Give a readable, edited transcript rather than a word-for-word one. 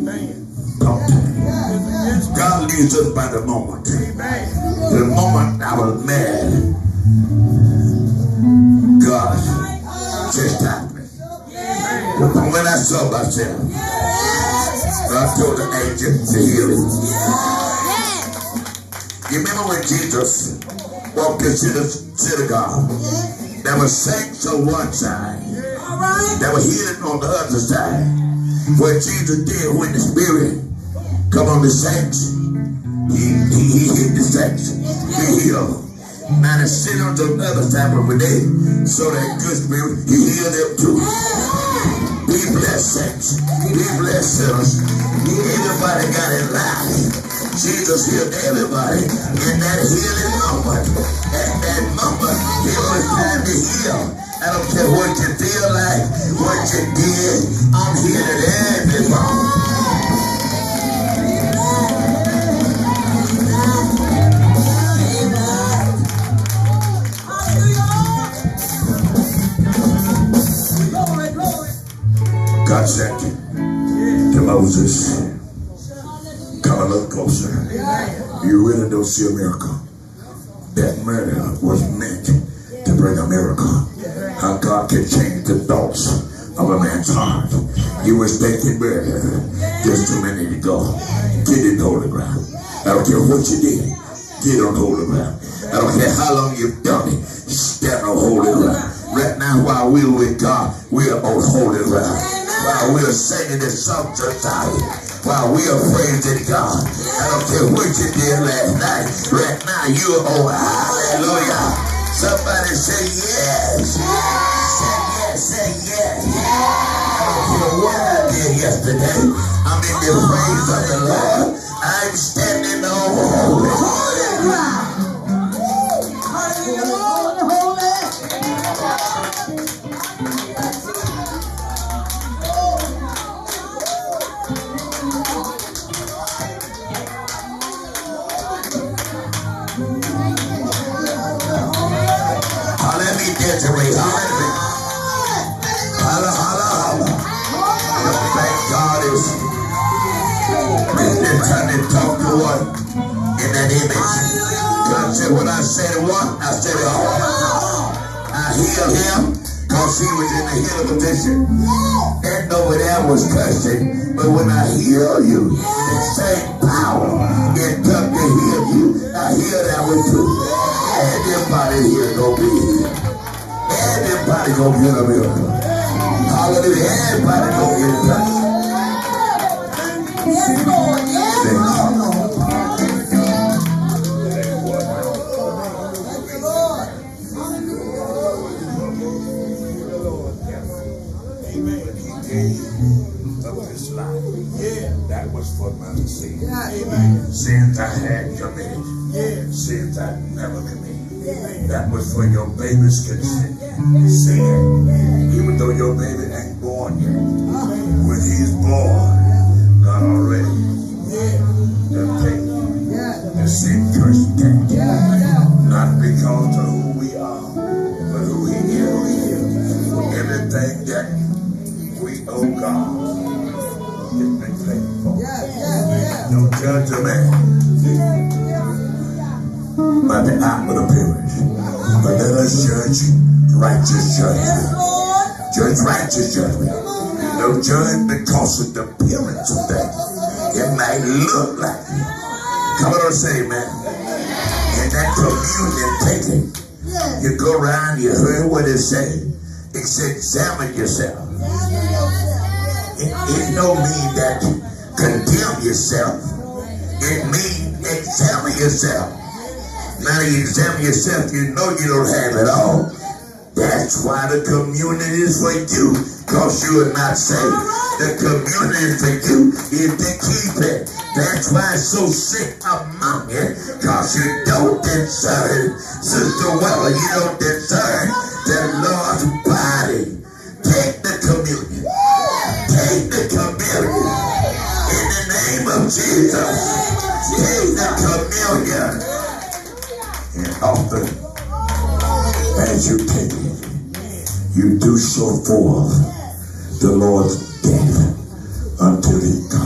Talk to me. God leads us by the moment. The moment I was mad, God chastised me. But when I saw myself, God told the angel to heal it. You remember when Jesus walked into the synagogue? There were saints on one side. There were healing on the other side. What Jesus did when the Spirit come on the saints, he hit the saints. He healed. Now the sinners on the other side were they saw that good Spirit, he healed them too. Be blessed, saints. Be blessed, sinners. Everybody got it live. Jesus healed everybody in that healing moment. At that moment, it was time to heal. I don't care what you feel like, what you did. I'm healing everybody. God said to Moses, come a little closer. You really don't see a miracle. That murder was meant to bring a miracle. How God can change the thoughts of a man's heart. You was thinking murder just a minute ago. Get in holy ground. I don't care what you did. Get on holy ground. I don't care how long you've done it. Stand on holy ground. Right now, while we're with God, we are on holy ground. While we are singing this song tonight, while we are praising God, I don't care what you did last night. Right now, you are on hallelujah. Somebody say yes. Say yes, say yes. I don't care what I did yesterday. I'm in the praise of the Lord. I'm standing on holy ground. God is trying to talk to one in that image. God said, when I said one, I said it all. I healed him because he was in the healing position. And nobody else was cursing. But when I heal you, the same power it took to heal you, I heal that one too. Everybody here gonna be healed. Everybody gonna get a miracle. Hallelujah. Everybody gonna get a touch. That was for my sin. Sins I had committed. Sins I never committed. That was for your baby's consent. Sin. Even though your baby ain't born yet. When he's born, God already paid the sin curse debt. Not because of who we are, but who he is. Everything that we owe God has been paid for. Don't judge a man by the outward appearance, but let us judge righteous judgment. Judge righteous judgment. Don't judge because of the appearance of things. It might look like it. Come on and say amen. In that communion taking, you go around, you heard what it said. It said, examine yourself. It don't mean that condemn yourself. It means examine yourself. Now you examine yourself, you know you don't have it all. That's why the communion is for you, because you are not saved. The communion is for you, is to keep it. That's why it's so sick among you, because you don't discern. Sister Weller, you don't discern the Lord's body. Take the communion. Take the communion. In the name of Jesus. Take the communion. And often, as you take it, you do so for the Lord's death until he comes.